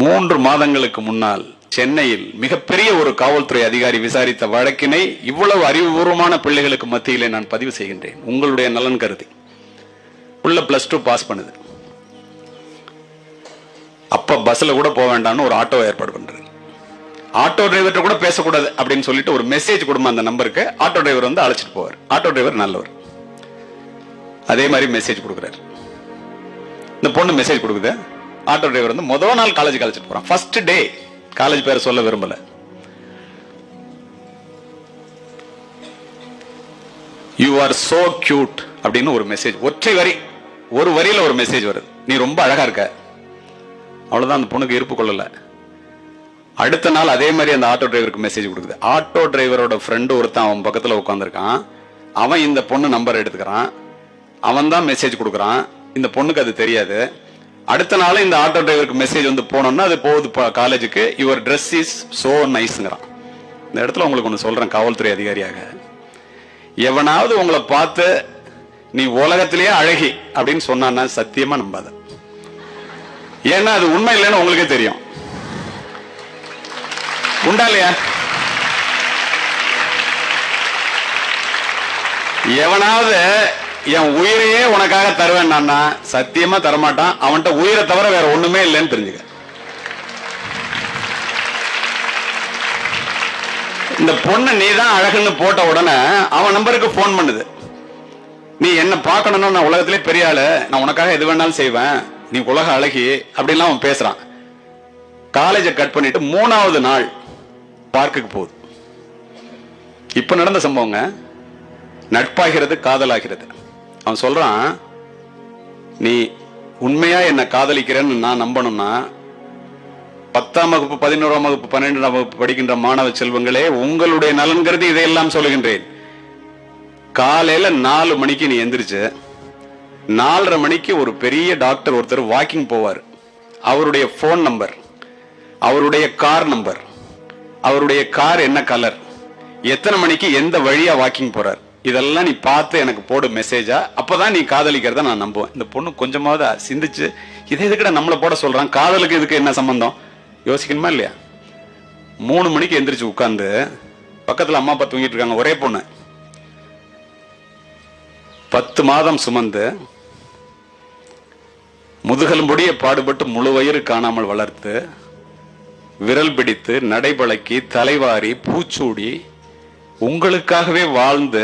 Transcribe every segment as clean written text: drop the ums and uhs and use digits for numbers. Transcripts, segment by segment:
3 மாதங்களுக்கு முன்னால் சென்னையில் மிகப்பெரிய ஒரு காவல்துறை அதிகாரி விசாரித்த வழக்கினை இவ்வளவு அறிவுபூர்வமான பிள்ளைகளுக்கு மத்தியிலே நான் பதிவு செய்கின்றேன். உங்களுடைய நலன் கருதி. உள்ள +2 பாஸ் பண்ணுது. அப்ப பஸ்ல கூட போக வேண்டாம்னு ஒரு ஆட்டோ ஏற்பாடு பண்றது. ஆட்டோ டிரைவர்கிட்ட கூட பேசக்கூடாது அப்படின்னு சொல்லிட்டு ஒரு மெசேஜ் கொடுமா அந்த நம்பருக்கு. ஆட்டோ டிரைவர் வந்து அழைச்சிட்டு போவார். ஆட்டோ டிரைவர் நல்லவர். அதே மாதிரி மெசேஜ் கொடுக்குறாரு. இந்த பொண்ணு மெசேஜ் கொடுக்குது. ஆட்டோ டிரைவர் வந்து முதல் நாள் காலேஜுக்கு அழைச்சிட்டு போறான். First day. காலேஜ் பேரை சொல்ல விரும்பல. யூ ஆர் சோ கியூட் அப்படின்னு ஒரு மெசேஜ். ஒற்றை வரி, ஒரு வரியில ஒரு மெசேஜ் வருது. நீ ரொம்ப அழகா இருக்க. அவ்வளவுதான். அந்த பொண்ணுக்கு இருப்பு கொள்ளல. அடுத்த நாள் அதே மாதிரி அந்த ஆட்டோ டிரைவருக்கு மெசேஜ் கொடுக்குது. ஆட்டோ டிரைவரோட ஃப்ரெண்டு ஒருத்தன் அவன் பக்கத்துல உட்காந்துருக்கான். அவன் இந்த பொண்ணு நம்பர் எடுத்துக்கிறான். அவன் தான் மெசேஜ் கொடுக்குறான். இந்த பொண்ணுக்கு அது தெரியாது. அடுத்த நாள் இந்த ஆட்டோ டிரைவருக்கு மெசேஜ் வந்து போனோம்னா அது போகுது காலேஜுக்கு. யுவர் ட்ரெஸ் இஸ் சோ நைஸ்ங்கிறான். இந்த இடத்துல உங்களுக்கு ஒன்று சொல்றேன், காவல்துறை அதிகாரியாக, எவனாவது உங்களை பார்த்து நீ உலகத்திலேயே அழகி அப்படின்னு சொன்னான்னா சத்தியமா நம்பாத. ஏன்னா அது உண்மை இல்லைன்னு உங்களுக்கே தெரியும். உண்டா இல்லையா? எவனாவது என் உயிரையே உனக்காக தருவேன் சத்தியமா தரமாட்டான். அவன்கிட்ட உயிரை தவிர வேற ஒண்ணுமே இல்லைன்னு தெரிஞ்சுக்க. இந்த பொண்ணு நீ தான் அழகுன்னு போட்ட உடனே அவன் நம்பருக்கு போன் பண்ணுது. நீ என்ன பார்க்கணும்னா நான் உலகத்திலே பெரிய ஆளு, நான் உனக்காக எது வேணாலும் செய்வேன், நீ உலக அழகி அப்படின்லாம் அவன் பேசுறான். காலேஜை கட் பண்ணிட்டு 3வது நாள் பார்க்குக்கு போகுது. இப்ப நடந்த சம்பவங்க. நட்பாகிறது, காதலாகிறது. அவன் சொல்றான், நீ உண்மையா என்ன காதலிக்கிறேன்னு நான் நம்பணும்னா 10ஆம் வகுப்பு 11ஆம் வகுப்பு 12ஆம் வகுப்பு படிக்கின்ற மாணவ செல்வங்களே, உங்களுடைய நலன் கருதி இதையெல்லாம் சொல்லுகின்றேன். காலையில 4 மணிக்கு நீ எந்திரிச்சு 4:30 மணிக்கு ஒரு பெரிய டாக்டர் ஒருத்தர் வாக்கிங் போவார். அவருடைய போன் நம்பர், அவருடைய கார் நம்பர், அவருடைய கார் என்ன கலர், எத்தனை மணிக்கு எந்த வழியா வாக்கிங் போறார், இதெல்லாம் நீ பார்த்து எனக்கு போடு மெசேஜா. அப்பதான் நீ காதலிக்கிறத நான் நம்புவேன். இந்த பொண்ணு கொஞ்சமாவது சிந்திச்சு இதை எதுக்கிட்ட நம்மளை போட சொல்றான், காதலுக்கு இதுக்கு என்ன சம்பந்தம் யோசிக்கணுமா இல்லையா? 3 மணிக்கு எந்திரிச்சு உட்கார்ந்து பக்கத்துல அம்மா அப்பா தூங்கிட்டு இருக்காங்க. ஒரே பொண்ணு 10 மாதம் சுமந்து முதுகெலும்புடைய பாடுபட்டு முழு வயிறு காணாமல் வளர்த்து விரல் பிடித்து நடைபழக்கி தலைவாரி பூச்சூடி உங்களுக்காகவே வாழ்ந்து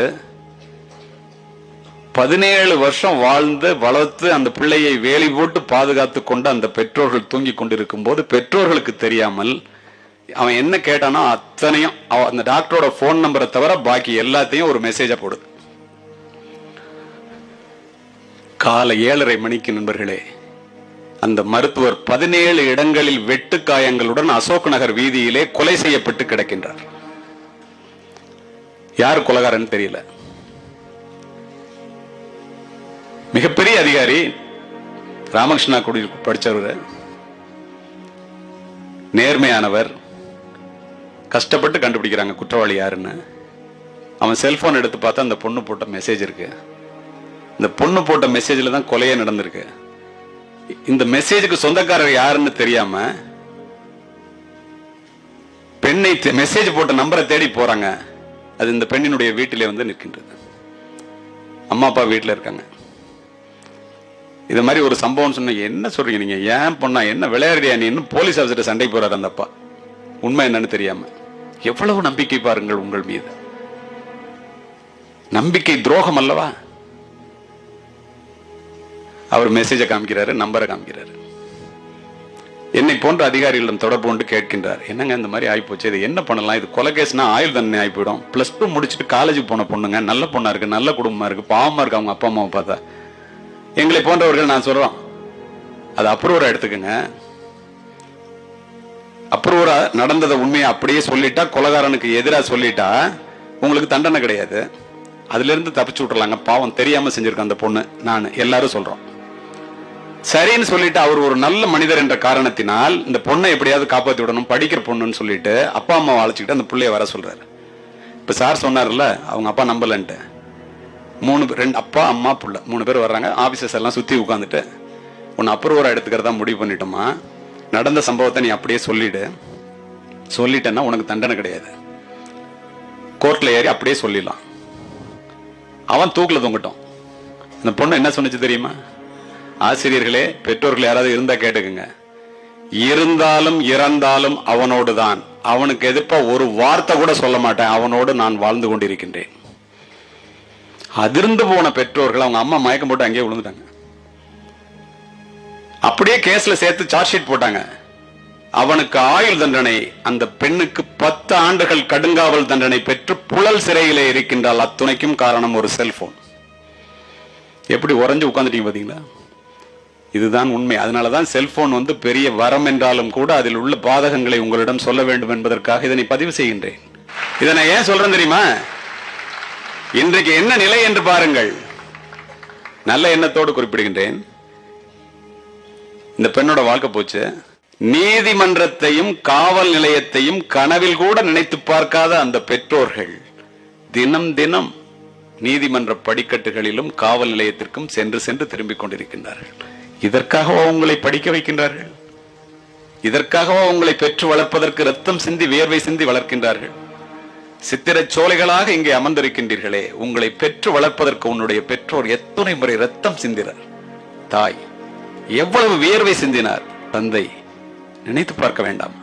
17 வருஷம் வாழ்ந்து வளர்த்து அந்த பிள்ளையை வேலி போட்டு பாதுகாத்து கொண்டு அந்த பெற்றோர்கள் தூங்கி கொண்டிருக்கும் போது பெற்றோர்களுக்கு தெரியாமல் அவன் என்ன கேட்டானோ அத்தனையும் அந்த டாக்டரோட போன் நம்பரை தவிர பாக்கி எல்லாத்தையும் ஒரு மெசேஜா போடுது. காலை 7:30 மணிக்கு நண்பர்களே, அந்த மருத்துவர் 17 இடங்களில் வெட்டு காயங்களுடன் அசோக் நகர் வீதியிலே கொலை செய்யப்பட்டு கிடக்கின்றார். யார் கொலைகாரன்னு தெரியல. மிகப்பெரிய அதிகாரி, ராமகிருஷ்ணா குடி படிச்சவர், நேர்மையானவர். கஷ்டப்பட்டு கண்டுபிடிக்கிறாங்க குற்றவாளி யாருன்னு. அவன் செல்போன் எடுத்து பார்த்தா அந்த பொண்ணு போட்ட மெசேஜ் இருக்கு. இந்த பொண்ணு போட்ட மெசேஜ்ல தான் கொலையே நடந்திருக்கு. இந்த மெசேஜுக்கு சொந்தக்காரர் யாருன்னு தெரியாம பெண்ணை மெசேஜ் போட்ட நம்பரை தேடி போறாங்க. அது இந்த பெண்ணினுடைய வீட்டிலே வந்து நிற்கின்றது. அம்மா அப்பா வீட்டில் இருக்காங்க. இது மாதிரி ஒரு சம்பவம் சொன்ன, என்ன சொல்றீங்க நீங்க, ஏன் பொண்ணா என்ன விளையாடுறியா நீ, இன்னும் போலீஸ் ஆஃபீஸர் சண்டைக்கு போறாரு அந்த அப்பா, உண்மை என்னன்னு தெரியாம. எவ்வளவு நம்பிக்கை பாருங்கள் உங்கள் மீது. நம்பிக்கை துரோகம் அல்லவா? அவர் மெசேஜை காமிக்கிறாரு, நம்பரை காமிக்கிறாரு. என்னை போன்ற அதிகாரிகளிடம் தொடர்பு கொண்டு கேட்கின்றார், என்னங்க இந்த மாதிரி ஆயிப்போச்சு, இது என்ன பண்ணலாம், இது கொலை கேஸ்னா ஆயுள் தண்டனை ஆகி போயிடும். +2 முடிச்சுட்டு காலேஜுக்கு போன பொண்ணுங்க, நல்ல பொண்ணா இருக்கு, நல்ல குடும்பமா இருக்கு, பாவமா இருக்கு அவங்க அப்பா அம்மாவை பார்த்தா. எங்களை போன்றவர்கள் நான் சொல்றோம், அது அப்ரூவரா எடுத்துக்கங்க. அப்ரூவரா நடந்ததை உண்மையை அப்படியே சொல்லிட்டா, கொலைகாரனுக்கு எதிராக சொல்லிட்டா உங்களுக்கு தண்டனை கிடையாது. அதுல இருந்து தப்பிச்சு விட்டுறலாங்க. பாவம் தெரியாம செஞ்சிருக்க அந்த பொண்ணு, நான் எல்லாரும் சொல்றோம். சரின்னு சொல்லிட்டு அவர் ஒரு நல்ல மனிதர் என்ற காரணத்தினால் இந்த பொண்ணை எப்படியாவது காப்பாற்றி விடணும், படிக்கிற பொண்ணுன்னு சொல்லிட்டு அப்பா அம்மாவை அழைச்சிக்கிட்டு அந்த பிள்ளைய வர சொல்றாரு. இப்ப சார் சொன்னார்ல, அவங்க அப்பா நம்பலன்ட்டு 2 அப்பா அம்மா புள்ள 3 பேர் வர்றாங்க. ஆபீசர்ஸ் எல்லாம் சுத்தி உட்காந்துட்டு, உன்னை அப்ரூவரா எடுத்துக்கிறதா முடிவு பண்ணிட்டோமா, நடந்த சம்பவத்தை நீ அப்படியே சொல்லிட்டேன்னா உனக்கு தண்டனை கிடையாது. கோர்ட்ல ஏறி அப்படியே சொல்லிடலாம். அவன் தூக்குல தொங்கட்டும். இந்த பொண்ணு என்ன சொன்னிச்சு தெரியுமா? ஆசிரியர்களே, பெற்றோர்கள் யாராவது இருந்தா கேட்டுக்குங்க. இருந்தாலும் இறந்தாலும் அவனோடு தான். அவனுக்கு எதிர்ப்பா ஒரு வார்த்தை கூட சொல்ல மாட்டேன். அவனோடு நான் வாழ்ந்து கொண்டிருக்கின்றேன். அதிர்ந்து போன பெற்றோர்கள், அவங்க அம்மா மயக்கம் போட்டு அங்கேயே விழுந்துட்டாங்க. அப்படியே கேஸ்ல சேர்த்து சார்ஜ் ஷீட் போட்டாங்க. அவனுக்கு ஆயுள் தண்டனை, அந்த பெண்ணுக்கு 10 ஆண்டுகள் கடுங்காவல் தண்டனை பெற்று புழல் சிறையிலே இருக்கின்றால். அத்துணைக்கும் காரணம் ஒரு செல்போன். எப்படி உறைஞ்சு உட்கார்ந்துட்டீங்க பாத்தீங்களா? இதுதான் உண்மை. அதனாலதான் செல்போன் பெரிய வரம் என்றாலும் கூட அதில் உள்ள பாதகங்களை உங்களிடம் சொல்ல வேண்டும் என்பதற்காக இதனை பதிவு செய்கின்றேன். இதை நான் ஏன் சொல்றேன் தெரியுமா? இன்றைக்கு என்ன நிலை என்று பாருங்கள். நல்ல எண்ணத்தோடு குறிப்பிடுகின்றேன். இந்த பெண்ணோட வாழ்க்கை போச்சு. நீதிமன்றத்தையும் காவல் நிலையத்தையும் கனவில் கூட நினைத்து பார்க்காத அந்த பெற்றோர்கள் தினம் தினம் நீதிமன்ற படிக்கட்டுகளிலும் காவல் நிலையத்திற்கும் சென்று திரும்பிக் கொண்டிருக்கின்றார்கள். இதற்காகவா உங்களை படிக்க வைக்கின்றார்கள்? இதற்காகவா உங்களை பெற்று வளர்ப்பதற்கு ரத்தம் சிந்தி வியர்வை சிந்தி வளர்க்கின்றார்கள்? சித்திரை சோலைகளாக இங்கே அமர்ந்திருக்கின்றீர்களே, உங்களை பெற்று வளர்ப்பதற்கு உன்னுடைய பெற்றோர் எத்தனை முறை ரத்தம் சிந்தினார்? தாய் எவ்வளவு வியர்வை சிந்தினார்? தந்தை நினைத்து பார்க்க வேண்டாம்?